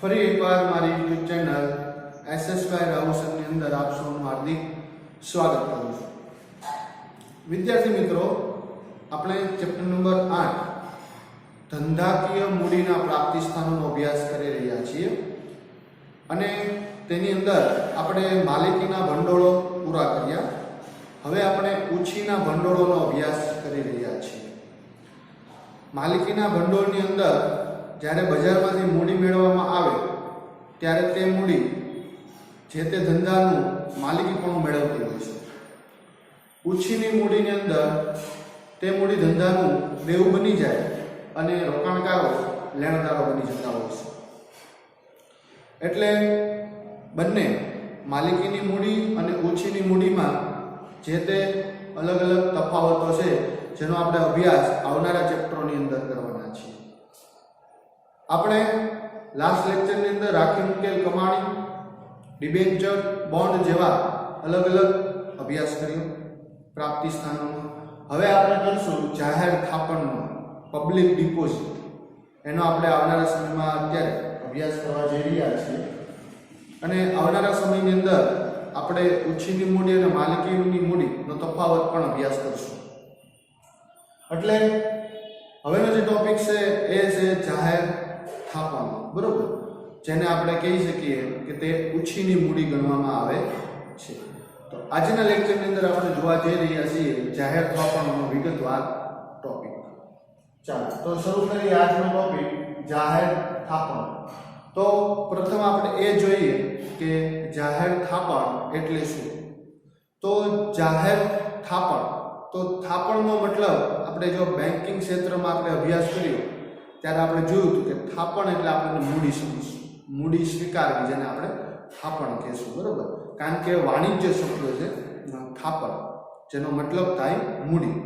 ફરી એકવાર મારી યુટ્યુબ ચેનલ એસએસવાય રાઉસરની અંદર આપ સૌનું હાર્દિક સ્વાગત કરું છું। વિદ્યાર્થી મિત્રો, આપણે ચેપ્ટર નંબર 8 ધંધાકીય મૂડીના પ્રાપ્તિ સ્થાનોનો અભ્યાસ કરી રહ્યા છીએ અને તેની અંદર આપણે માલિકીના ભંડોળો પૂરા કર્યા। હવે આપણે ઉછીના ભંડોળોનો અભ્યાસ કરી રહ્યા છીએ। માલિકીના ભંડોળની અંદર જ્યારે બજારમાંથી મૂડી મેળવવામાં આવે ત્યારે તે મૂડી જે તે ધંધાનું માલિકીપણું મેળવતી હોય છે। ઉછીની મૂડીની અંદર તે મૂડી ધંધાનું દેવું બની જાય અને રોકાણકારો લેણદારો બની જતા હોય છે। એટલે બંને માલિકીની મૂડી અને ઉછીની મૂડીમાં જે તે અલગ અલગ તફાવતો છે જેનો આપણે અભ્યાસ આવનારા ચેપ્ટરોની અંદર કરવાના છીએ। આપણે લાસ્ટ લેક્ચરની અંદર રાખી મૂકેલ કમાણી, ડિબેન્ચર, બોન્ડ જેવા અલગ અલગ અભ્યાસ કર્યો પ્રાપ્તિ સ્થાનોનો। હવે આપણે કરીશું જાહેર થાપણનો, પબ્લિક ડિપોઝિટ। એનો આપણે આવનારા સમયમાં અત્યારે અભ્યાસ કરવા જઈ રહ્યા છીએ અને આવનારા સમયની અંદર આપણે ઉછીની મૂડી અને માલિકીની મૂડીનો તફાવત પણ અભ્યાસ કરીશું। એટલે હવેનો જે ટોપિક છે એ છે જાહેર થાપણ, બરોબર, જેને આપણે કહી શકીએ કે તે ઉછીની મૂડી ગણવામાં આવે છે। તો આજના લેક્ચરની અંદર આપણે જોવા જઈ રહ્યા છીએ જાહેર થાપણનો વિગતવાર ટોપિક। ચાલો તો શરૂ કરીએ આજનો ટોપિક જાહેર થાપણ। તો પ્રથમ આપણે એ જોઈએ કે જાહેર થાપણ એટલે શું। તો જાહેર થાપણ, તો થાપણનો મતલબ આપણે જો બેન્કિંગ ક્ષેત્રમાં આપણે અભ્યાસ કર્યો ત્યારે આપણે જોયું હતું કે થાપણ એટલે આપણે મૂડી સમજીશું, મૂડી સ્વીકારવી, જેને આપણે થાપણ કહેશું, બરોબર। કારણ કે વાણિજ્ય શબ્દ છે થાપણ, જેનો મતલબ થાય મૂડી।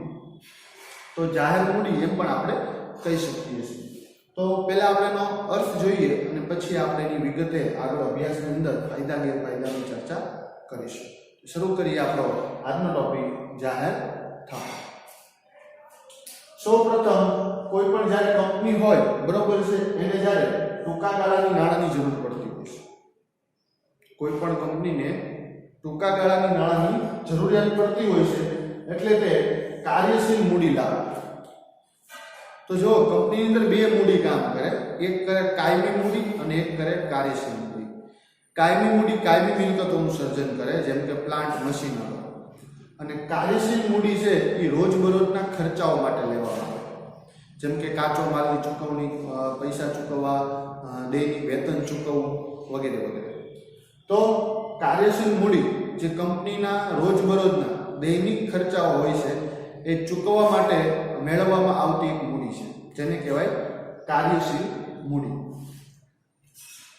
તો જાહેર મૂડી એમ પણ આપણે કહી શકીએ છીએ। તો પહેલા આપણે એનો અર્થ જોઈએ અને પછી આપણે એની વિગતે આગળ અભ્યાસની અંદર ફાયદા ગેરફાયદાની ચર્ચા કરીશું। શરૂ કરીએ આપણો આજનો ટોપિક જાહેર થાપણ। સૌપ્રથમ કોઈ પણ જ્યારે કંપની હોય, બરોબર છે, એને જ્યારે ટૂંકા ગાળાની નાણાંની જરૂર પડતી હોય છે, કોઈ પણ કંપનીને ટૂંકા ગાળાની નાણાંની જરૂરિયાત પડતી હોય છે એટલે તે કાર્યશીલ મૂડી લાવે। તો જો કંપનીની અંદર બે મૂડી કામ કરે, એક કરે કાયમી મૂડી અને એક કરે કાર્યશીલ મૂડી। કાયમી મૂડી કાયમી મિલકતોનું સર્જન કરે, જેમ કે પ્લાન્ટ, મશીનો, અને કાર્યશીલ મૂડી છે એ રોજબરોજના ખર્ચાઓ માટે લેવામાં આવે, જેમ કે કાચો માલની ચૂકવણી, પૈસા ચૂકવવા, દૈનિક વેતન ચૂકવવું વગેરે વગેરે। તો કાર્યશીલ મૂડી જે કંપનીના રોજબરોજના દૈનિક ખર્ચાઓ હોય છે એ ચૂકવવા માટે મેળવવામાં આવતી એક મૂડી છે, જેને કહેવાય કાર્યશીલ મૂડી।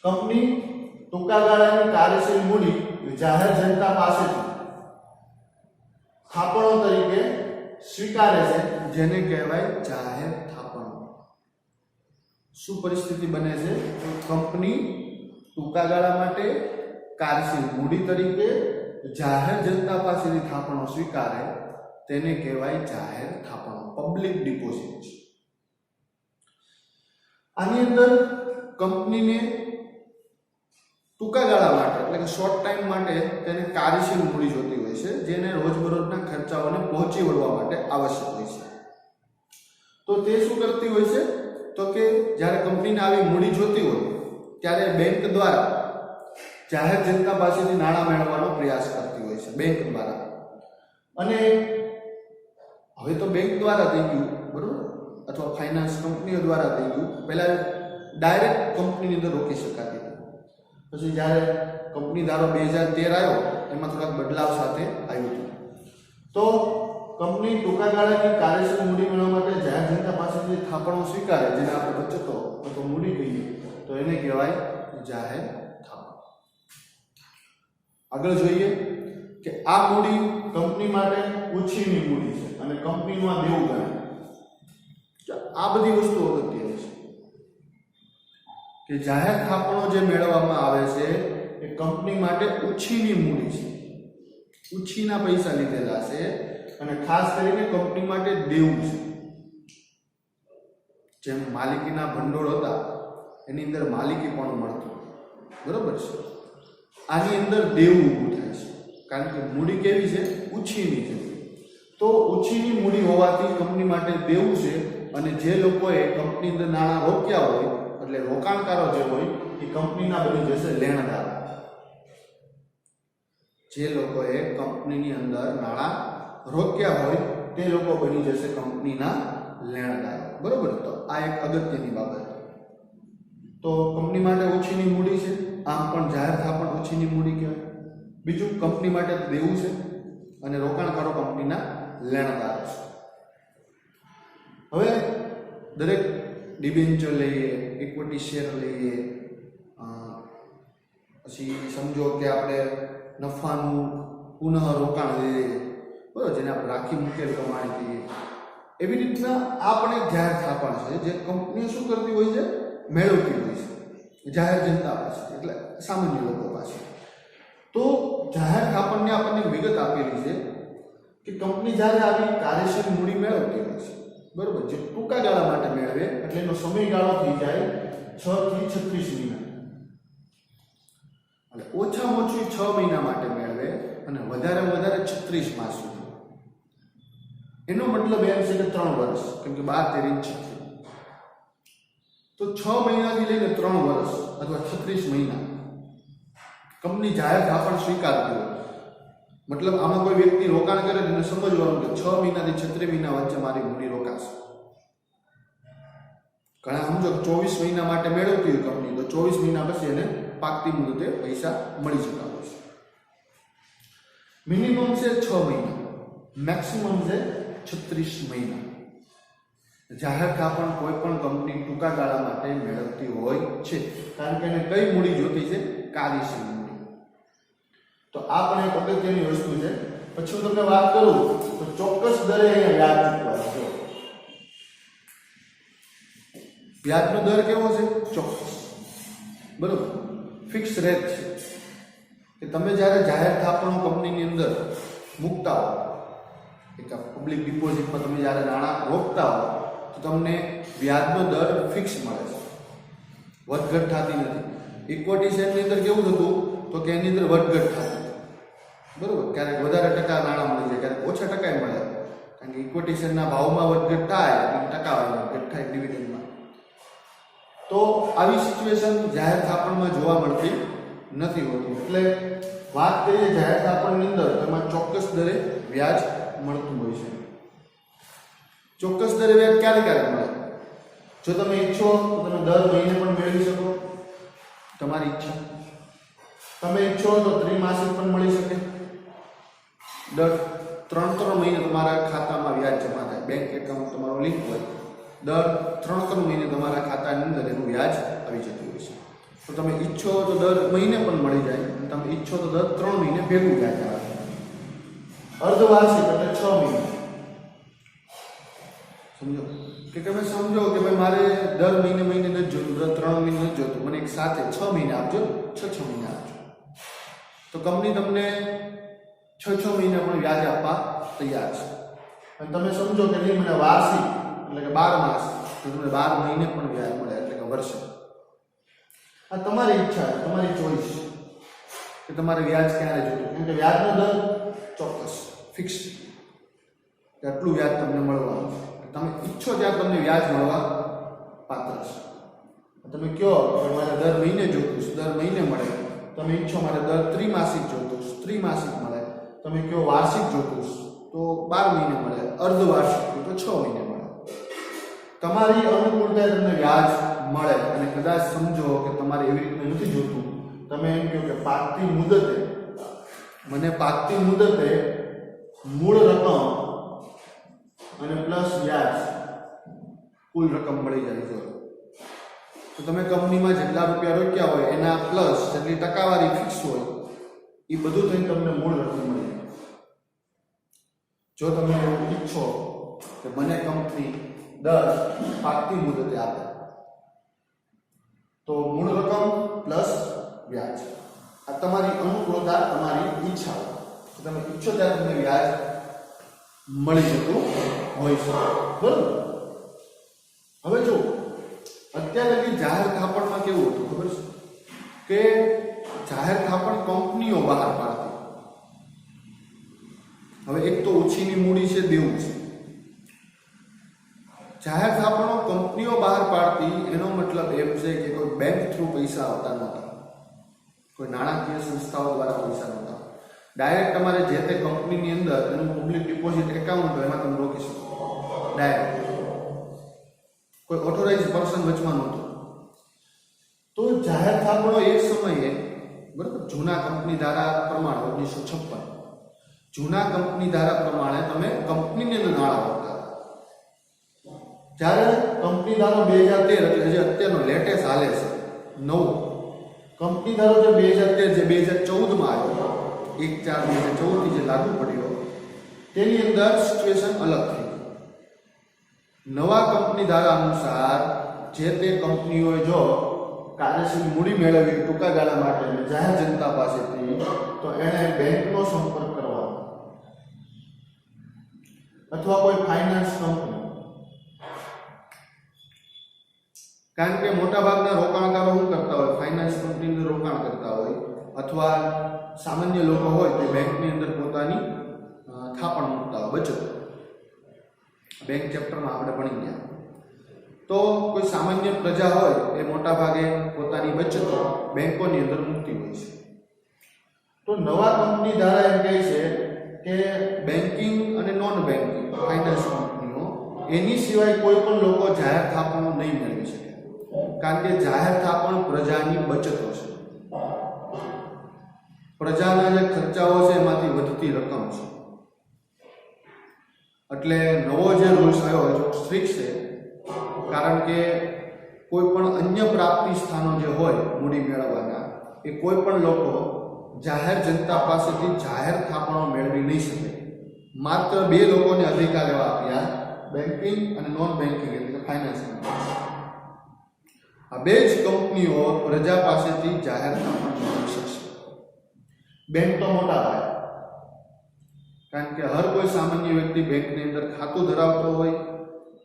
કંપની ટૂંકા ગાળાની કાર્યશીલ મૂડી જાહેર જનતા પાસેથી થાપણો તરીકે સ્વીકારે છે, જેને કહેવાય જાહેર થાપણ। શું પરિસ્થિતિ બને છે? તો કંપની ટૂંકા ગાળા માટે કાર્યશીલ મૂડી તરીકે જાહેર જનતા પાસેથી થાપણો સ્વીકારે, તેને કહેવાય જાહેર થાપણ, પબ્લિક ડિપોઝિટ। આની અંદર કંપનીને ટૂંકા ગાળા માટે એટલે કે શોર્ટ ટાઈમ માટે તેને કાર્યશીલ મૂડી જોતી હોય છે, જેને રોજબરોજના ખર્ચાઓને પહોંચી વળવા માટે આવશ્યક હોય છે। તો તે શું કરતી હોય છે? તો કે જ્યારે કંપનીને આવી મૂડી જોતી હોય ત્યારે બેંક દ્વારા જાહેર જનતા પાસેથી નાણાં મેળવવાનો પ્રયાસ કરતી હોય છે, બેંક દ્વારા। અને હવે તો બેંક દ્વારા થઈ ગયું, બરોબર, અથવા ફાઇનાન્સ કંપનીઓ દ્વારા થઈ ગયું। પહેલા ડાયરેક્ટ કંપનીની અંદર રોકી શકાતી હતી, પછી જ્યારે કંપની ધારો 2013 આવ્યો એમાં થોડાક બદલાવ સાથે આવ્યું હતું। તો કંપની ટૂંકા ગાળાની કાર્યશીલ મૂડી મેળવવા માટે જાહેર જનતા પાસેથી થાપણો સ્વીકારે, જેને આપણે બચતો અથવા મૂડી કહીએ, તો એને કહેવાય જાહેર થાપણ। આગળ જોઈએ કે આ મૂડી કંપની માટે ઉછીની મૂડી છે અને કંપનીનું આ દેવું ગણાય। આ બધી વસ્તુઓ અગત્યની છે કે જાહેર થાપણો જે મેળવવામાં આવે છે એ કંપની માટે ઉછીની મૂડી છે, ઉછીના પૈસા લીધેલા છે અને ખાસ કરીને કંપની માટે દેવું છે। જેમ માલિકીના ભંડોળ હતા એની અંદર માલિકી પણ મળતું, બરોબર છે. આની અંદર દેવું ઊભું થાય છે, કારણ કે મૂડી કેવી છે? ઉછીની છે. તો ઉછીની મૂડી હોવાથી કંપની માટે દેવું છે, અને જે લોકોએ કંપની અંદર નાણાં રોક્યા હોય, એટલે રોકાણકારો જે હોય એ કંપનીના બની જશે લેણદાર. જે લોકોએ કંપનીની અંદર નાણાં રોક્યા હોય તે લોકો બની જશે કંપનીના લેણદાર, બરોબર. તો આ એક અગત્યની બાબત. તો કંપની માટે ઓછીની મૂડી છે, આમ પણ જાહેર થાપણ ઓછીની મૂડી કહેવાય. બીજું, કંપની માટે દેવું છે અને રોકાણકારો કંપનીના લેણદાર છે. હવે દરેક ડિબેન્ચર લઈએ, ઇક્વિટી શેર લઈએ, પછી સમજો કે આપણે નફાનું પુનઃ રોકાણ લઈએ, બરાબર, જેને આપણે રાખી મૂકેલ કમાણી કહીએ. એવી રીતના આ પણ એક જાહેર થાપણ છે જે કંપનીઓ શું કરતી હોય છે? મેળવતી હોય છે જાહેર જનતા પાસે, એટલે સામાન્ય લોકો પાસે. તો જાહેર થાપણને આપણને વિગત આપેલી છે કે કંપની જ્યારે આવી કાર્યશીલ મૂડી મેળવતી હોય છે, બરોબર, જે ટૂંકા ગાળા માટે મેળવે, એટલે એનો સમયગાળો થઈ જાય 6 થી 36 મહિના. એટલે ઓછામાં ઓછું 6 મહિના માટે મેળવે અને વધારે 36 માસ સુધી. એનો મતલબ એમ છે કે 3 વર્ષ, કેમ કે 12 13 36, તો 6 મહિનાથી લઈને 3 વર્ષ અથવા 36 મહિના કંપની જાહેર થાપણ સ્વીકારતી હોય. મતલબ આમાં કોઈ વ્યક્તિ રોકાણ કરે એને સમજવાનું કે 6 મહિનાથી 36 મહિના વચ્ચે મારી મૂડી રોકાશે. ઘણા સમજો 24 મહિના માટે મેળવતી હોય કંપની, તો 24 મહિના પછી એને પાકતી મુદતે પૈસા મળી જતા હોય છે. મિનિમમ છે 6 મહિના, મેક્સિમમ છે 36 મહિના. જાહેર થાપણ કોઈ પણ કંપની ટૂંકા ગાળા માટે મેળવતી હોય છે, કારણ કે એને કઈ મૂડી જોતી છે? કાર્યશીલ મૂડી. તો આ પણ એક અગત્યની વસ્તુ છે. પછી હું તમને વાત કરું તો ચોક્કસ દરે અહીંયા વ્યાજ ચૂકવાય છે. વ્યાજનો દર કેવો છે? ચોક્કસ, બરોબર, ફિક્સ રેટ છે. કે તમે જ્યારે જાહેર થાપણો કંપનીની અંદર મૂકતા હો, એક પબ્લિક ડિપોઝિટમાં તમે જ્યારે નાણાં રોકતા હો, તો તમને વ્યાજનો દર ફિક્સ મળે છે, વધઘટ થતી નથી. ઇક્વિટી શેરની અંદર કેવું થતું? તો કે એની અંદર વધઘટ થતી, બરોબર. ક્યારેક વધારે ટકા નાણાં મળી જાય, ક્યારેક ઓછા ટકા મળે, કારણ કે ઇક્વિટી શેરના ભાવમાં વધઘટ થાય, ટકા વધઘટ થાય ડિવિડન્ડમાં. તો આવી સિચ્યુએશન જાહેર થાપણમાં જોવા મળતી નથી હોતી. એટલે વાત કરીએ જાહેર થાપણની અંદર, તેમાં ચોક્કસ દરે વ્યાજ મળતું હોય છે. ચોક્કસ દરે વ્યાજ ક્યારે ક્યારે મળે? જો તમે ઈચ્છો તો તમે દર મહિને પણ મેળવી શકો, તમારી ઈચ્છા. તમે ઈચ્છો તો ત્રિમાસિક પણ મળી શકે. દર 3 મહિને તમારા ખાતામાં વ્યાજ જમા થાય, બેંક એકાઉન્ટ તમારો લિંક હોય, દર 3 મહિને તમારા ખાતાની અંદર એનું વ્યાજ આવી જતું હોય છે. તો તમે ઈચ્છો તો દર મહિને પણ મળી જાય, અને તમે ઈચ્છો તો દર 3 મહિને ભેગું વ્યાજ આવે. અર્ધવાર્ષિક એટલે 6 મહિના. સમજો કે તમે સમજો કે ભાઈ મારે દર મહિને નથી જોતું, દર 3 મહિને નથી જોતું, મને એક સાથે 6 મહિને આપજો, 6 મહિના આપજો. તો કંપની તમને 6 મહિના પણ વ્યાજ આપવા તૈયાર છે. અને તમે સમજો કે નહીં મને વાર્ષિક એટલે કે 12 માસ, તો તમને 12 મહિને પણ વ્યાજ મળે, એટલે કે વર્ષે. આ તમારી ઈચ્છા છે, તમારી ચોઈસ કે તમારે વ્યાજ ક્યારે જોતું, કેમ કે વ્યાજનો દર ચોક્કસ ફિક્સ છે, આટલું વ્યાજ તમને મળવાનું. તમે ઈચ્છો ત્યાં તમને વ્યાજ મળવા પાત્ર છે. તમે કહો કે મારે દર મહિને જોતું, દર મહિને મળે. તમે ઈચ્છો મારે દર ત્રિમાસિક જોતું, ત્રિમાસિક મળે. તમે કહો વાર્ષિક જોતું તો 12 મહિને મળે, અર્ધવાર્ષિક તો 6 મહિને મળે. તમારી અનુકૂળતાએ તમને વ્યાજ મળે. અને કદાચ સમજો કે તમારે એવી રીતે નથી જોતું, તમે એમ કહો કે પાકતી મુદતે, મને પાકતી મુદતે મૂળ રકમ અને પ્લસ વ્યાજ કુલ રકમ મળી જાય છે. તો તમે કંપનીમાં જેટલા રૂપિયા રોક્યા હોય એના પ્લસ જેટલી ટકાવારી ફિક્સ હોય એ બધું થઈને તમને મૂળ રકમ મળી જાય. જો તમે એવું ઈચ્છો કે મને કંપની દર પાકતી મુદતે આપે, તો મૂળ રકમ પ્લસ વ્યાજ. આ તમારી અનુકૂળતા, તમારી ઈચ્છા. તમે ઈચ્છો ત્યારે તમને વ્યાજ મળી જતું હોય છે, બરોબર. હવે જો અત્યારે જાહેર થાપણમાં કેવું હતું ખબર છે કે જાહેર થાપણ કંપનીઓ બહાર પાડતી. હવે એક તો ઓછીની મૂડી છે, દેવું છે. જાહેર થાપણો કંપનીઓ બહાર પાડતી એનો મતલબ એમ છે કે કોઈ બેંક થ્રુ પૈસા આવતા નહોતા, કોઈ નાણાકીય સંસ્થાઓ દ્વારા પૈસા નહોતા. ડાયરેક્ટ તમારે જે તે કંપનીની અંદર એનું પબ્લિક ડિપોઝિટ એકાઉન્ટ હોય એમાં તમે રોકી શકો ડાયરેક્ટ. કોઈ ઓથોરાઇઝ પર્સન વચમાં નહોતું. તો જાહેર થાપણો એક સમયે બરાબર જૂના કંપની ધારા પ્રમાણે 1956 જૂના કંપની ધારા પ્રમાણે તમે કંપનીની અંદર નાણાં રોકતા. જ્યારે કંપની ધારો 2013 એટલે જે અત્યારનો લેટેસ્ટ હાલે છે નવો કંપની ધારો જે 2013 જે 2014માં આવ્યો 1/4/2014 જે લાગુ પડ્યો તેની અંદર સિચ્યુએશન અલગ થઈ. નવા કંપની ધારા અનુસાર જે તે કંપનીઓએ જો કાર્યશીલ મૂડી મેળવી ટૂંકા ગાળા માટે જાહેર જનતા પાસેથી તો એણે બેંકનો સંપર્ક કરવાનો અથવા કોઈ ફાઇનાન્સ કંપની. કારણ કે મોટાભાગના રોકાણકારો શું કરતા હોય, ફાઇનાન્સ કંપનીની અંદર રોકાણ કરતા હોય અથવા સામાન્ય લોકો હોય તે બેંકની અંદર પોતાની થાપણ મૂકતા હોય, બચત. બેંક ચેપ્ટરમાં આપણે ભણી ગયા. તો કોઈ સામાન્ય પ્રજા હોય એ મોટા ભાગે પોતાની બચતો બેંકોની અંદર મૂકતી હોય છે. તો નવા કંપની ધારા એમ કહે છે કે બેન્કિંગ અને નોન બેન્કિંગ ફાઇનાન્સ કંપનીઓ એની સિવાય કોઈ પણ લોકો જાહેર થાપણો નહીં મેળવી શકે. કારણ કે જાહેર થાપણ પ્રજાની બચતો છે, પ્રજાના જે ખર્ચાઓ છે એમાંથી વધતી રકમ છે. એટલે નવો જે રૂલ્સ આવ્યો એ સ્ટ્રિક્ટ છે. કારણ કે કોઈ પણ અન્ય પ્રાપ્તિ સ્થાનો જે હોય મૂડી મેળવવાના એ કોઈ પણ લોકો જાહેર જનતા પાસેથી જાહેર થાપણો મેળવી નહીં શકે. માત્ર બે લોકોને અધિકાર એવા આપ્યા, બેન્કિંગ અને નોન બેન્કિંગ એટલે કે ફાઇનાન્સ કંપની. આ બે જ કંપનીઓ પ્રજા પાસેથી જાહેર થાપણ મેળવી શકશે. બેંક તો મોટા પાયે, કારણ કે હર કોઈ સામાન્ય વ્યક્તિ બેંકની અંદર ખાતું ધરાવતો હોય,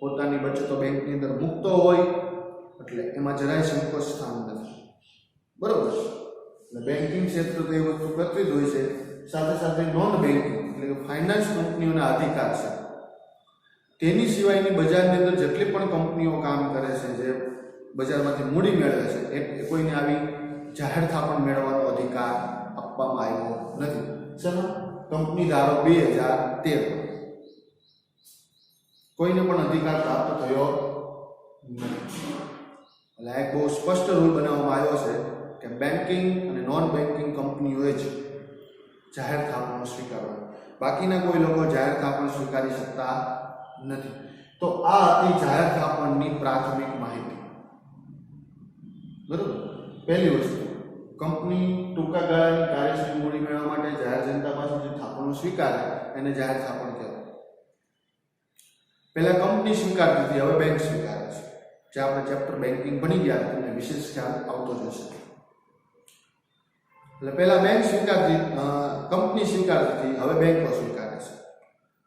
પોતાની બચતો બેંકની અંદર મૂકતો હોય, એટલે એમાં જરાય સંકોચ સ્થાન નથી. બરોબર. એટલે બેન્કિંગ ક્ષેત્ર તો એ વસ્તુ પ્રચલિત હોય છે. સાથે સાથે નોન બેન્કિંગ એટલે કે ફાઇનાન્સ કંપનીઓના અધિકાર છે. તેની સિવાયની બજારની અંદર જેટલી પણ કંપનીઓ કામ કરે છે, જે બજારમાંથી મૂડી મેળવે છે, એ કોઈને આવી જાહેર થાપણ મેળવવાનો અધિકાર આપવામાં આવ્યો નથી. ચલો, કંપની ધારો 2013 કોઈને પણ અધિકાર પ્રાપ્ત થયો નથી. એટલે એક બહુ સ્પષ્ટ રૂલ બનાવવામાં આવ્યો છે કે બેન્કિંગ અને નોન બેન્કિંગ કંપનીઓએ જ જાહેર થાપણો સ્વીકારવા, બાકીના કોઈ લોકો જાહેર થાપણ સ્વીકારી શકતા નથી. તો આ હતી જાહેર થાપણની પ્રાથમિક માહિતી. બરોબર. પહેલી વસ્તુ, કંપની ટૂંકા ગાળાની કાર્યશીલ મૂડી મેળવવા માટે જાહેર જનતા પાસેથી થાપણો સ્વીકારે એને જાહેર થાપણ કહેવાય. પહેલા કંપની સ્વીકારતી હતી, હવે બેંક સ્વીકારે છે. જે આપણે ચેપ્ટર બેન્કિંગ ભણી ગયા તમને વિશેષ ખ્યાલ આવતો જશે. એટલે પહેલા બેંક સ્વીકારતી, કંપની સ્વીકારતી હતી, હવે બેંકો સ્વીકારે છે.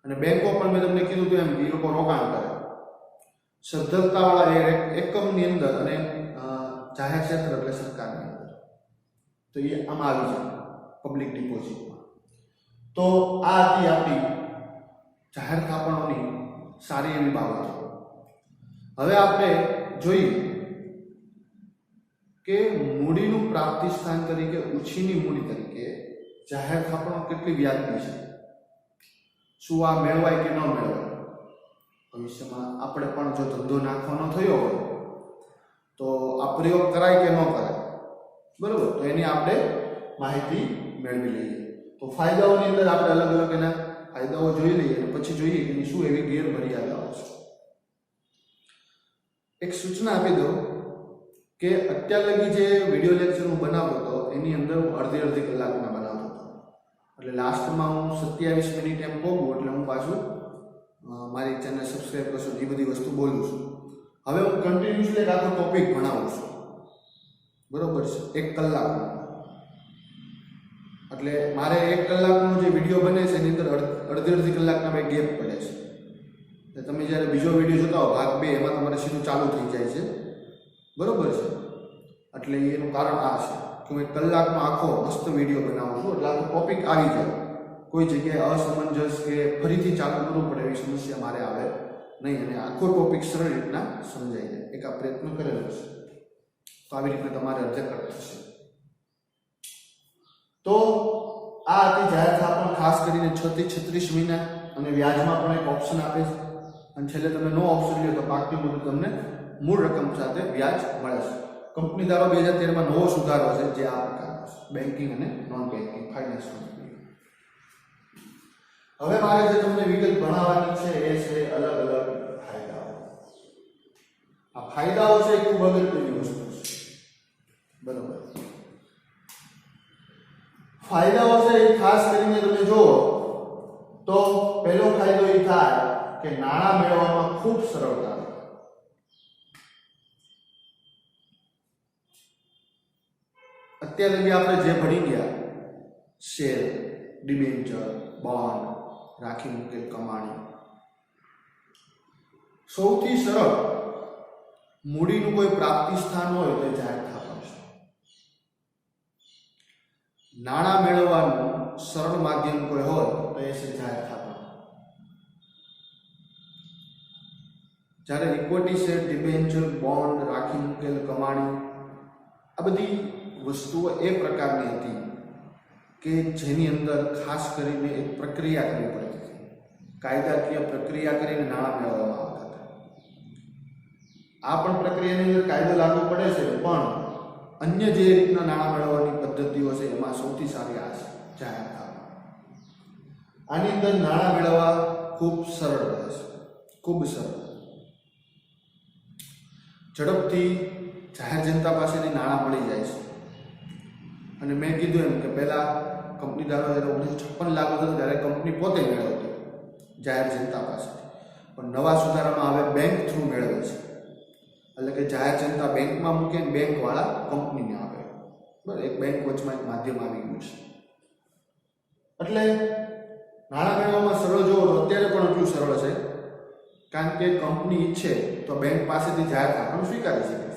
અને બેંકો પણ મેં તમને કીધું હતું એમ કે એ લોકો રોકાણ કરે સદ્ધરતાવાળા એકમની અંદર અને જાહેર ક્ષેત્ર એટલે સરકારની અંદર. તો એ આમાં આવી જાય પબ્લિક ડિપોઝિટમાં. તો આ હતી આપણી જાહેર થાપણોની સારી એવી બાબતો. હવે આપણે જોઈએ કે મૂડીનું પ્રાપ્તિ સ્થાન તરીકે, ઉછીની મૂડી તરીકે જાહેર થાપણો કેટલી વ્યાજબી છે. શું આ મેળવાય કે ન મેળવાય? ભવિષ્યમાં આપણે પણ જો ધંધો નાખવાનો થયો હોય તો આ પ્રયોગ કરાય કે ન કરાય, બરોબર? તો એની આપણે માહિતી મેળવી લઈએ. તો ફાયદાઓની અંદર આપણે અલગ અલગ એના ફાયદાઓ જોઈ લઈએ અને પછી જોઈએ કે શું એવી ગેરમર્યાદાઓ છે. એક સૂચના આપી દઉં કે અત્યાર લગી જે વિડીયો લેક્ચર હું બનાવતો હતો એની અંદર હું અડધી કલાકના બનાવતો હતો. એટલે લાસ્ટમાં હું 27 મિનિટ એમ પહોંચું એટલે હું પાછું મારી ચેનલ સબસ્ક્રાઈબ કરશો એ બધી વસ્તુ બોલું છું. હવે હું કન્ટિન્યુઅસલી એક આખો ટોપિક ભણાવું છું, બરોબર છે, 1 કલાકનો. એટલે મારે 1 કલાકનો જે વિડીયો બને છે એની અંદર અડધી કલાકના બે ગેપ પડે છે. એટલે તમે જ્યારે બીજો વિડીયો જોતા હો ભાગ 2 એમાં તમારે સીધું ચાલુ થઈ જાય છે, બરોબર છે. એટલે એનું કારણ આ છે કે હું એક કલાકનો આખો મસ્ત વિડીયો બનાવું છું, એટલે આખો ટોપિક આવી જાય. કોઈ જગ્યાએ અસમંજસ કે ફરીથી ચાલુ કરવું પડે એવી સમસ્યા મારે આવે નહીં, અને આખો ટોપિક સરળ રીતના સમજાઈ જાય. એક આ પ્રયત્ન કરેલો છે, તો આવી રીતે તમારે અધ્યયન કરવું છે. તો આ હતી જાહેર થાપણ, ખાસ કરીને 6 થી 36 મહિના, અને વ્યાજમાં પણ એક ઓપ્શન આપે છે. અને છેલ્લે તમે નો ઓપ્શન લ્યો તો પાકની મુદત તમને મૂળ રકમ સાથે વ્યાજ મળે છે. કંપની ધારો 2013માં નવો સુધારો છે જે આ પ્રકારનો છે, બેન્કિંગ અને નોન બેન્કિંગ ફાઇનાન્સ કંપની. હવે મારે જે તમને વિગત ભણાવવાની છે એ છે અલગ અલગ ફાયદાઓ. આ ફાયદાઓ છે એ ખૂબ અગત્યની વસ્તુ છે, બરોબર. ફાયદાઓ છે એ ખાસ કરીને તમે જુઓ તો પહેલો ફાયદો એ થાય કે નાણાં મેળવવામાં ખૂબ સરળતા. અત્યારે લગી આપણે જે ભણી ગયા શેર, ડિબેન્ચર, બોન્ડ, રાખી મૂકેલ કમાણી, સૌથી સરળ મૂડીનું કોઈ પ્રાપ્તિ સ્થાન હોય તો જાહેર થાપણ છે. નાણાં મેળવવાનું સરળ માધ્યમ કોઈ હોય તો એ છે જાહેર થાપણ. જ્યારે ઇક્વિટી શેર, ડિબેન્ચર, બોન્ડ, રાખી મૂકેલ કમાણી, આ બધી વસ્તુઓ એ પ્રકારની હતી કે જેની અંદર ખાસ કરીને એક પ્રક્રિયા કરવી પડતી હતી, કાયદાકીય પ્રક્રિયા કરીને નાણાં મેળવવામાં આવતા હતા. આ પણ પ્રક્રિયાની અંદર કાયદો લાગુ પડે છે, પણ અન્ય જે રીતના નાણાં મેળવવાની પદ્ધતિઓ છે એમાં સૌથી સારી આ છે જાહેર થાપણ. આની અંદર નાણાં મેળવવા ખૂબ સરળ રહે છે, ખૂબ સરળ. ઝડપથી જાહેર જનતા પાસેથી નાણાં મળી જાય છે. અને મેં કીધું એમ કે પહેલા કંપની ધારો 1956 લાગુ થયો ત્યારે કંપની પોતે મેળવતી જાહેર જનતા પાસેથી, પણ નવા સુધારામાં હવે બેંક થ્રુ મેળવે છે. એટલે કે જાહેર જનતા બેંકમાં મૂકે ને બેંકવાળા કંપનીને આપે, બરાબર. એક બેંક વચમાં એક માધ્યમ આવી ગયું છે. એટલે નાણાં મેળવવામાં સરળ જુઓ તો અત્યારે પણ એટલું સરળ છે, કારણ કે કંપની ઈચ્છે તો બેંક પાસેથી જાહેર થાપણ સ્વીકારી શકે છે.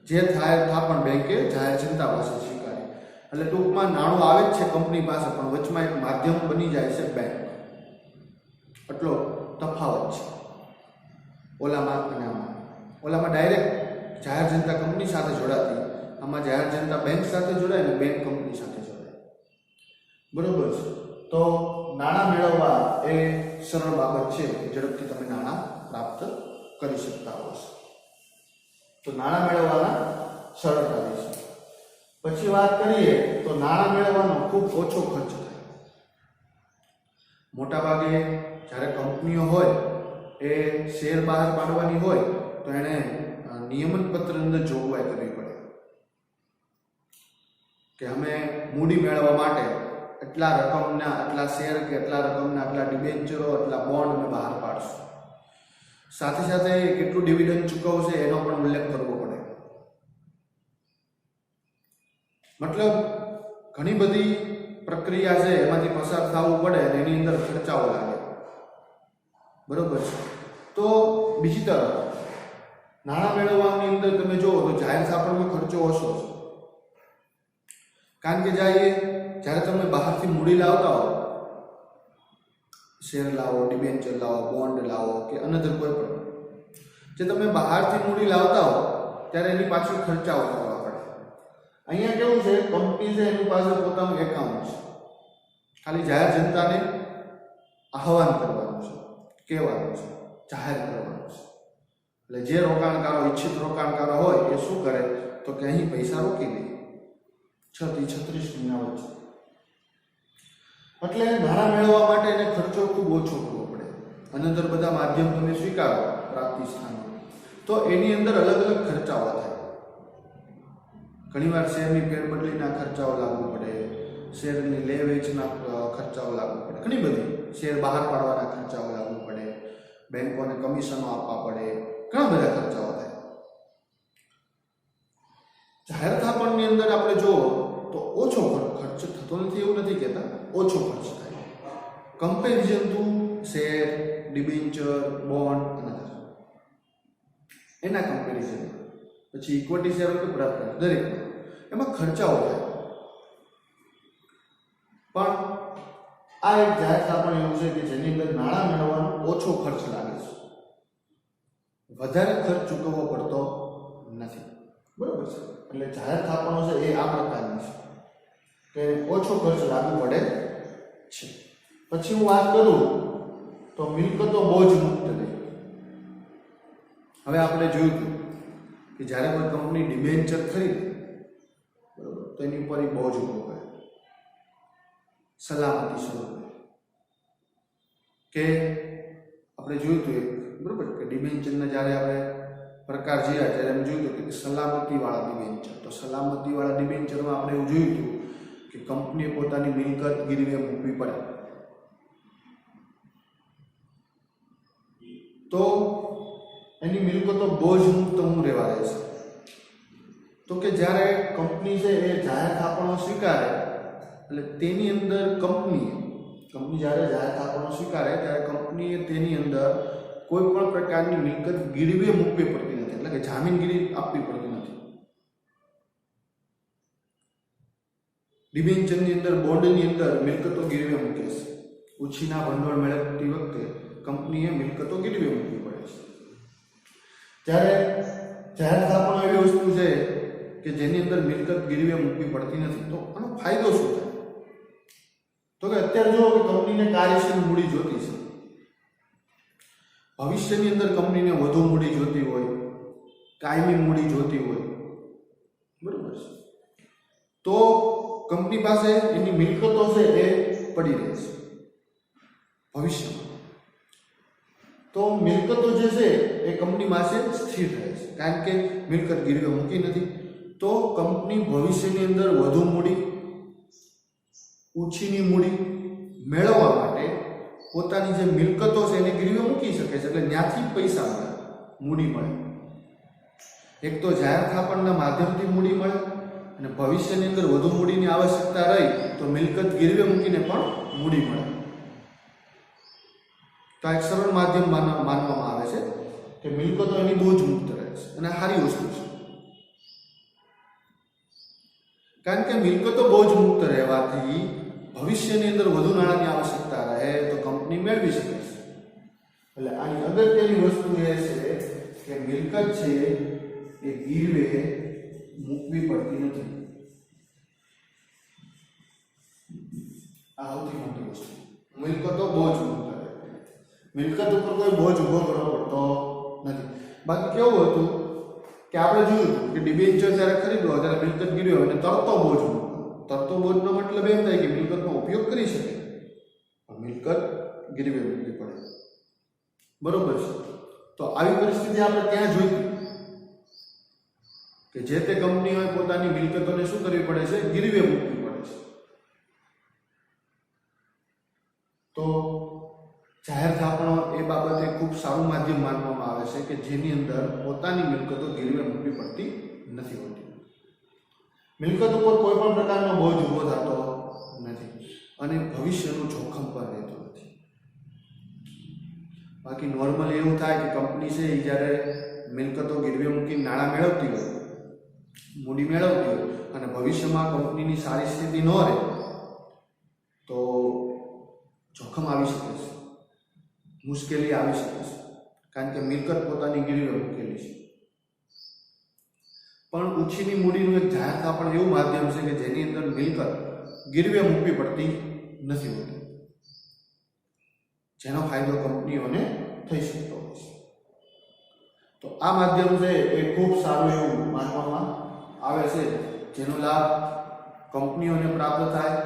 જે જાહેર થાપણ બેંકે જાહેર જનતા પાસે સ્વીકારી, એટલે ટૂંકમાં નાણું આવે જ છે કંપની પાસે, પણ વચમાં એક માધ્યમ બની જાય છે બેંક. એટલો તફાવત છે ઓલામાં અને આમાં. ઓલામાં ડાયરેક્ટ જાહેર જનતા કંપની સાથે જોડાતી, આમાં જાહેર જનતા બેંક સાથે જોડાય ને બેંક કંપની સાથે જોડાય, બરોબર છે. તો નાણાં મેળવવા એ સરળ બાબત છે, ઝડપથી તમે નાણાં પ્રાપ્ત કરી શકતા હો છો. તો નાણાં મેળવવાના સરળતા રહેશે. પછી વાત કરીએ તો નાણાં મેળવવાનો ખૂબ ઓછો ખર્ચ થાય. મોટાભાગે જ્યારે કંપનીઓ હોય એ શેર બહાર પાડવાની હોય તો એને નિયમન પત્ર અંદર જોગવાઈ કરવી પડે કે અમે મૂડી મેળવવા માટે એટલા રકમના આટલા શેર કે એટલા રકમના આટલા ડિબેન્ચરો, એટલા બોન્ડ અમે બહાર પાડશું. સાથે સાથે કેટલું ડિવિડન્ડ ચૂકવશે એનો પણ ઉલ્લેખ કરવો પડે. મતલબ ઘણી બધી પ્રક્રિયા છે એમાંથી પસાર થવું પડે અને એની અંદર ખર્ચાઓ લાગે, બરોબર છે. તો બીજી તરફ નાણાં મેળવવાની અંદર તમે જુઓ તો જાહેર થાપણમાં ખર્ચો ઓછો છે, કારણ કે જ્યારે તમે બહારથી મૂડી લાવતા હો, શેર લાવો, ડિબેન્ચર લાવો, બોન્ડ લાવો કે અનધર કોઈ પણ, જે તમે બહારથી મૂડી લાવતા હો ત્યારે એની પાછળ ખર્ચાઓ કરવા પડે. અહીંયા કેવું છે, કંપની છે એની પાસે પોતાનું એકાઉન્ટ છે, ખાલી જાહેર જનતાને આહવાન કરવાનું છે, કહેવાનું છે, જાહેર કરવાનું છે. એટલે જે રોકાણકારો, ઈચ્છિત રોકાણકારો હોય એ શું કરે તો કે અહીં પૈસા રોકી દે 6 થી 36 મહિના વચ્ચે. એટલે નાણાં મેળવવા માટે એને ખર્ચો ખૂબ ઓછો કરવો પડે. અનંતર બધા માધ્યમ તમે સ્વીકારો પ્રાપ્તિ સ્થાનો, તો એની અંદર અલગ અલગ ખર્ચાઓ થાય. ઘણીવાર શેરની ફેરબદલીના ખર્ચાઓ લાગુ પડે, શેરની લે વેચના ખર્ચાઓ લાગુ પડે, ઘણી બધી શેર બહાર પાડવાના ખર્ચાઓ લાગુ પડે, બેંકોને કમિશનો આપવા પડે, ઘણા બધા ખર્ચાઓ થાય. જાહેર થાપણની અંદર આપણે જુઓ તો ઓછો ખર્ચ થતો નથી એવું નથી કહેતા, ઓછો ખર્ચ થાય comparison two share, debenture, bond અને એના કમ્પેરિઝન. પછી ઇક્વિટી શેર હોય કે પ્રેફરન્સ, દરેક એમાં ખર્ચાઓ થાય. પણ આ એક જાહેર સ્થાપન એવું છે કે જેની અંદર નાણાં મેળવવાનો ઓછો ખર્ચ લાગે છે, વધારે ખર્ચ ચૂકવવો પડતો નથી. બરોબર છે. એટલે જાહેર સ્થાપનો છે એ આ પ્રકારની છે કે ઓછો ખર્ચ લાગુ પડે છે. પછી હું વાત કરું તો મિલકતો બોજ મુક્ત રહે. હવે આપણે જોયું હતું કે જ્યારે કોઈ કંપની ડિબેન્ચર ખરીદે, બરોબર, તો એની ઉપર એ બોજ ઉભો કરે, સલામતી સ્વરૂપે. કે આપણે જોયું હતું એક, બરોબર, કે ડિબેન્ચરના જ્યારે આપણે પ્રકાર જોયા ત્યારે એમ જોયું હતું કે સલામતીવાળા ડિબેન્ચર. તો સલામતીવાળા ડિબેન્ચરમાં આપણે એવું જોયું હતું કે કંપનીએ પોતાની મિલકત ગીરવે મૂકવી પડે. તો એની મિલકતો બોજ મુક્ત હું રહેવા દે છે. તો કે જ્યારે કંપની છે એ જાહેર થાપણો સ્વીકારે, એટલે તેની અંદર કંપની જ્યારે જાહેર થાપણો સ્વીકારે ત્યારે કંપનીએ તેની અંદર કોઈ પણ પ્રકારની મિલકત ગીરવે મૂકવી પડતી નથી, એટલે કે જામીનગીરી આપવી પડતી નથી. ડિબેન્ચરની અંદર, બોન્ડની અંદર મિલકતો ગીરવે મૂકે છે. ઉછીના ભંડોળ મેળવતી વખતે કંપનીએ મિલકતો ગીરવે મૂકવી પડે છે. જ્યારે જાહેર થાપણો એવી વસ્તુ છે કે જેની અંદર મિલકત ગીરવે મૂકવી પડતી નથી. તો આનો ફાયદો શું થાય? તો કે અત્યારે જો કંપનીને કાર્યશીલ મૂડી જોતી છે, ભવિષ્યની અંદર કંપનીને વધુ મૂડી જોતી હોય, કાયમી મૂડી જોતી હોય, બરોબર છે, તો કંપની પાસે એની મિલકતો છે એ પડી રહે છે ભવિષ્યમાં. તો મિલકતો જે છે એ કંપની પાસે સ્થિર રહે છે, કારણ કે મિલકત ગીરવે મૂકી નથી. તો કંપની ભવિષ્યની અંદર વધુ મૂડી, ઓછીની મૂડી મેળવવા માટે પોતાની જે મિલકતો છે એને ગીરવે મૂકી શકે છે. એટલે ત્યાંથી પૈસા મળે, મૂડી મળે. એક તો જાહેર થાપણના માધ્યમથી મૂડી મળે, અને ભવિષ્યની અંદર વધુ મૂડીની આવશ્યકતા રહી તો મિલકત ગીરવે મૂકીને પણ મૂડી મળે. તો આ એક સરળ માધ્યમ માનવામાં આવે છે કે મિલકતો એની બોજ મુક્ત રહે છે, અને સારી વસ્તુ છે. કારણ કે મિલકતો બોજ મુક્ત રહેવાથી ભવિષ્યની અંદર વધુ નાણાંની આવશ્યકતા રહે તો કંપની મેળવી શકે છે. એટલે આની અગત્યની વસ્તુ એ છે કે મિલકત છે એ ગીરવે મૂકવી પડતી નથી. આ સૌથી મોટી વસ્તુ. મિલકતો બોજ મુક્ત રહે, મિલકત ઉપર કોઈ બોજ ઉભો કરવો પડતો નથી. બાકી કેવું હતું કે આપણે જોયું કે ડિબેન્ચર જ્યારે ખરીદવો ત્યારે મિલકત ગીરવે હોય અને તરતો બોજ મૂકો. તરતો બોજનો મતલબ એમ થાય કે મિલકતનો ઉપયોગ કરી શકે, પણ મિલકત ગીરવે મૂકવી પડે. બરોબર છે. તો આવી પરિસ્થિતિ આપણે ક્યાં જોઈ કે જે તે કંપનીઓએ પોતાની મિલકતોને શું કરવી પડે છે? ગીરવે મૂકવી પડે છે. તો જાહેર થાપણો એ બાબતે ખૂબ સારું માધ્યમ માનવામાં આવે છે કે જેની અંદર પોતાની મિલકતો ગીરવે મૂકવી પડતી નથી હોતી. મિલકત ઉપર કોઈ પણ પ્રકારનો બોજ ઊભો થતો નથી અને ભવિષ્યનું જોખમ પણ રહેતું નથી. બાકી નોર્મલી એવું થાય કે કંપની છે એ જ્યારે મિલકતો ગીરવે મૂકી નાણાં મેળવતી હોય, મૂડી મેળવતી હોય અને ભવિષ્યમાં કંપનીની સારી સ્થિતિ ન રહે તો જોખમ આવી શકે છે, મુશ્કેલી આવી શકે છે, કારણ કે મિલકત પોતાની ગીરવે મૂકેલી છે. પણ ઓછીની મૂડીનું એક જાહેર થાપણ એવું માધ્યમ છે કે જેની અંદર મિલકત ગીરવે મૂકવી પડતી નથી હોતી, જેનો ફાયદો કંપનીઓને થઈ શકતો હોય છે. તો આ માધ્યમ છે એ ખૂબ સારું એવું માનવામાં આવે છે, જેનો લાભ કંપનીઓને પ્રાપ્ત થાય,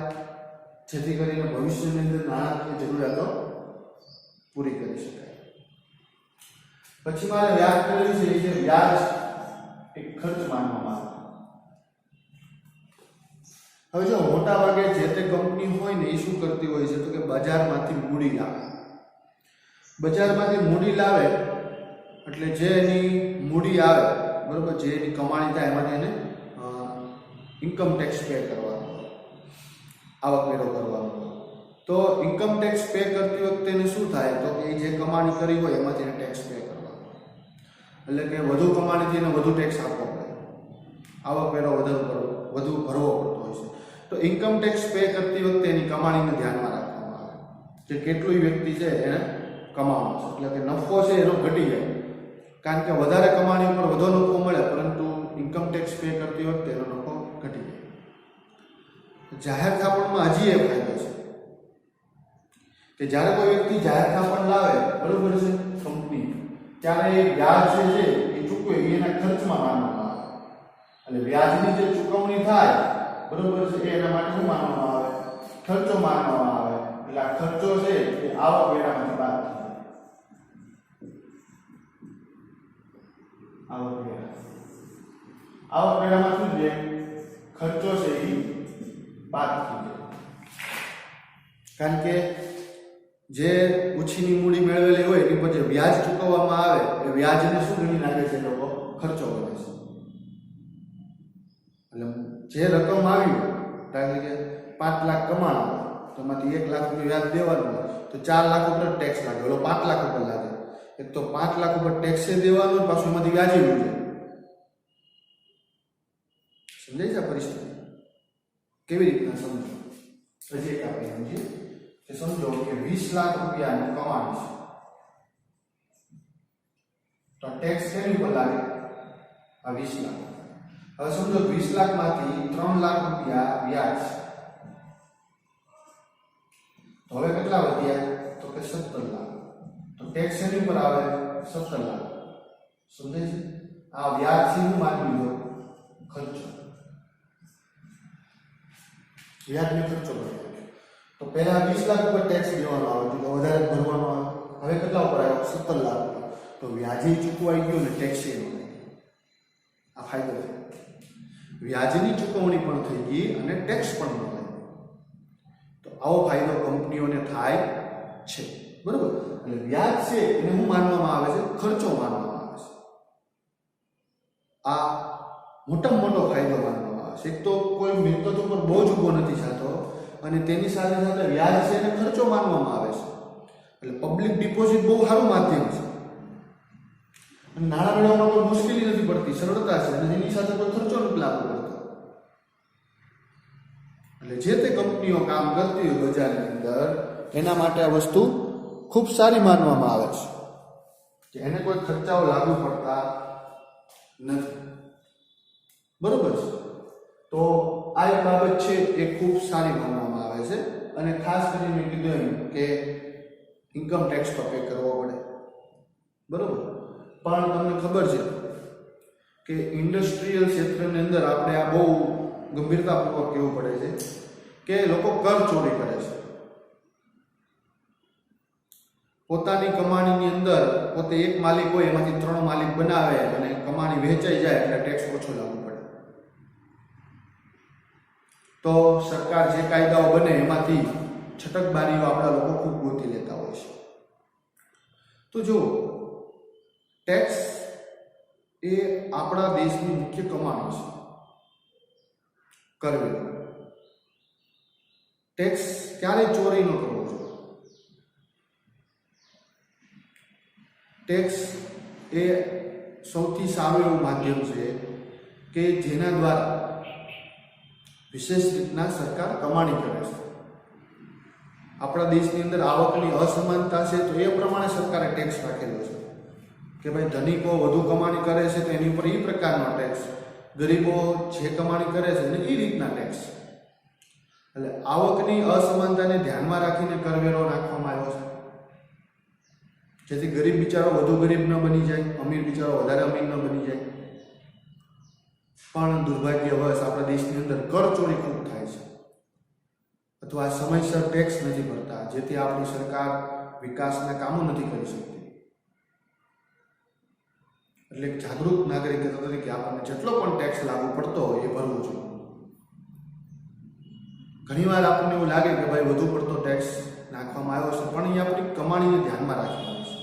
જેથી કરીને ભવિષ્યની અંદર નાણાકીય જરૂરિયાતો પૂરી કરી શકાય. પછી મારે વ્યાજ કરવી છે, એ છે વ્યાજ એક ખર્ચ માનવામાં આવે. હવે જો મોટા ભાગે જે તે કંપની હોય ને એ શું કરતી હોય છે તો કે બજારમાંથી મૂડી લાવે. બજારમાંથી મૂડી લાવે એટલે જે એની મૂડી આવે, બરોબર, જે એની કમાણી થાય એમાંથી એને ઇન્કમ ટેક્સ પે કરવાનો, આવકવેરો કરવાનો. તો ઇન્કમ ટેક્સ પે કરતી વખતે એને શું થાય તો કે જે કમાણી કરી હોય એમાંથી એને ટેક્સ પે કરવાનો. એટલે કે વધુ કમાણીથી એને વધુ ટેક્સ આપવો પડે, આવકવેરો વધુ ભરવો પડતો હોય છે. તો ઇન્કમ ટેક્સ પે કરતી વખતે એની કમાણીને ધ્યાનમાં રાખવામાં આવે કે કેટલું વ્યક્તિ છે એને કમાવાનો છે, એટલે કે નફો છે એનો ઘટી જાય, કારણ કે વધારે કમાણી ઉપર વધુ નફો મળે પરંતુ ઇન્કમ ટેક્સ પે કરતી વખતે એનો નફો ઘટી જાય. જાહેર થાપણમાં હજી એ ફાયદો છે કે જ્યારે કોઈ વ્યક્તિ જાહેર થાપણ લાવે, બરોબર છે, કંપની, ત્યારે એ વ્યાજ જે છે એ ચૂકવે એના ખર્ચમાં માનવામાં આવે, એટલે વ્યાજની જે ચૂકવણી થાય, બરોબર છે, એ એના માટે શું માનવામાં આવે? ખર્ચો માનવામાં આવે. એટલે આ ખર્ચો છે એ આવકવેરામાંથી બાદ થાય. આવકવેરામાં શું છે? ખર્ચો છે એ બાદ થઈ જાય, કારણ કે જે ઉછીની મૂડી મેળવેલી હોય એની પર જે વ્યાજ ચૂકવવામાં આવે એ વ્યાજને શું ગણી નાખે છે લોકો? ખર્ચો ગણે છે. એટલે જે રકમ આવી, એટલે કે 5 લાખ કમાણા, તો એમાંથી 1 લાખનું વ્યાજ દેવાનું હોય તો 4 લાખ ઉપર ટેક્સ લાગે, ઓલો 5 લાખ ઉપર લાગે. એક તો 5 લાખ ઉપર ટેક્સ દેવાનું, પાછું એમાંથી વ્યાજે મળે. સમજાય છે આ પરિસ્થિતિ? કેવી રીતના સમજો? હજી એક આપણે સમજીએ કે સમજો કે 20 લાખ રૂપિયાનું કમાણી છે, તો ટેક્સ કેની ઉપર લાગે? આ 20 લાખ. હવે સમજો 20 લાખમાંથી 3 લાખ રૂપિયા વ્યાજ, તો હવે કેટલા વધ્યા? તો કે 17 લાખ. તો ટેક્સ એની ઉપર આવે? 17 લાખ. સમજાય છે? આ વ્યાજ થી હું માની લીધો ખર્ચો, વ્યાજનો ખર્ચો કર્યો. તો પહેલા 20 લાખ ઉપર ટેક્સ દેવાનો આવે, તો વધારે ભરવાનો આવે. હવે કેટલા ઉપર આવ્યો? 17 લાખ ઉપર. તો વ્યાજે ચૂકવાઈ ગયું ને ટેક્સ એ ન. આ ફાયદો છે. વ્યાજની ચૂકવણી પણ થઈ ગઈ અને ટેક્સ પણ ન લાગ્યો. તો આવો ફાયદો કંપનીઓને થાય છે, બરોબર? એટલે વ્યાજ છે એને શું માનવામાં આવે છે? ખર્ચો માનવામાં આવે છે. આ મોટામાં મોટો ફાયદો માનવામાં આવે છે. એક તો કોઈ મિલકત ઉપર બોજ ઉભો નથી થતો, અને તેની સાથે સાથે વ્યાજ છે એને ખર્ચો માનવામાં આવે છે. એટલે પબ્લિક ડિપોઝિટ બહુ સારું માધ્યમ છે, અને નાણાં મેળવવામાં કોઈ મુશ્કેલી નથી પડતી, સરળતા છે, અને એની સાથે કોઈ ખર્ચો નથી લાગવો પડતો. એટલે જે તે કંપનીઓ કામ કરતી હોય બજારની અંદર, એના માટે આ વસ્તુ ખૂબ સારી માનવામાં આવે છે કે એને કોઈ ખર્ચાઓ લાગુ પડતા નથી, બરોબર છે? તો આ એક બાબત છે એ ખૂબ સારી માનવામાં આવે છે. અને ખાસ કરીને કીધું એમ કે ઇન્કમ ટેક્સ તો પે કરવો પડે, બરોબર? પણ તમને ખબર છે કે ઇન્ડસ્ટ્રીયલ ક્ષેત્રની અંદર આપણે આ બહુ ગંભીરતાપૂર્વક કહેવું પડે છે કે લોકો કર ચોરી કરે છે. પોતાની કમાણીની અંદર પોતે એક માલિક હોય, એમાંથી 3 માલિક બનાવે અને કમાણી વહેંચાઈ જાય એટલે ટેક્સ ઓછો લાગુ પડે. તો સરકાર જે કાયદાઓ બને એમાંથી છટકબારીઓ આપણા લોકો ખૂબ ગોતી લેતા હોય છે. તો જો ટેક્સ એ આપણા દેશની મુખ્ય કમાણી છે, કરવેરો. ટેક્સ ક્યારેય ચોરી ન કરવો જોઈએ. ટેક્સ એ સૌથી સારું એવું માધ્યમ છે કે જેના દ્વારા વિશેષ રીતના સરકાર કમાણી કરે છે. આપણા દેશની અંદર આવકની અસમાનતા છે, તો એ પ્રમાણે સરકારે ટેક્સ રાખેલો છે કે ભાઈ ધનિકો વધુ કમાણી કરે છે તો એની ઉપર એ પ્રકારનો ટેક્સ, ગરીબો જે કમાણી કરે છે એને એ રીતના ટેક્સ. એટલે આવકની અસમાનતાને ધ્યાનમાં રાખીને કરવેરો નાખવામાં આવ્યો છે, જેથી ગરીબ બિચારો વધુ ગરીબ ન બની જાય, અમીર બિચારો વધારે અમીર ન બની જાય. પણ દુર્ભાગ્યવશ આપણા દેશની અંદર કરચોરી ખૂબ થાય છે, અથવા સમયસર ટેક્સ નથી ભરતા, જેથી આપણી સરકાર વિકાસના કામો નથી કરી શકતી. એટલે જાગૃત નાગરિક તરીકે આપણને જેટલો પણ ટેક્સ લાગુ પડતો હોય એ ભરવો જોઈએ. ઘણીવાર આપણને એવું લાગે કે ભાઈ વધુ પડતો ટેક્સ નાખવામાં આવ્યો છે, પણ એ આપણી કમાણીને ધ્યાનમાં રાખી છે.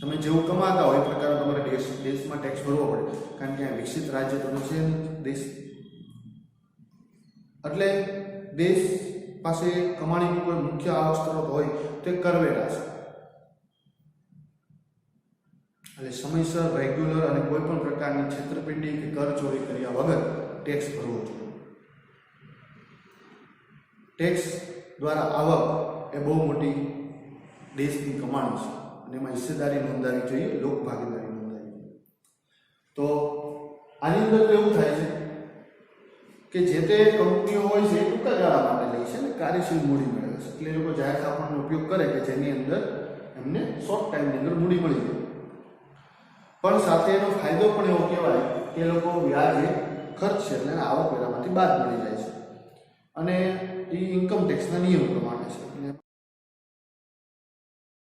તમે જેવું કમાતા હોય એ પ્રકારનો તમારે દેશમાં ટેક્સ ભરવો પડે, કારણ કે આ વિકસિત રાજ્ય તો છે દેશ. એટલે દેશ પાસે કમાણીનું કોઈ મુખ્ય આવક સ્ત્રોત હોય તે કરવેરા છે. એટલે સમયસર, રેગ્યુલર અને કોઈ પણ પ્રકારની છેતરપિંડી કે કર ચોરી કર્યા વગર ટેક્સ ભરવો જોઈએ. ટેક્સ દ્વારા આવક એ બહુ મોટી દેશની કમાણી છે અને એમાં હિસ્સેદારી નોંધાવી જોઈએ, લોકભાગીદારી નોંધાવી જોઈએ. તો આની અંદર તો એવું થાય છે કે જે તે કંપનીઓ હોય છે એ ટૂંકા ગાળા માટે લે છે અને કાર્યશીલ મૂડી મેળવે છે. એટલે એ લોકો જાહેર થાપણનો ઉપયોગ કરે કે જેની અંદર એમને શોર્ટ ટાઈમની અંદર મૂડી મળી જાય. પણ સાથે એનો ફાયદો પણ એવો કહેવાય કે એ લોકો વ્યાજે ખર્ચ છે એટલે આવકવેરામાંથી બાદ મળી જાય છે અને એ ઇન્કમ ટેક્સના નિયમ પ્રમાણે છે.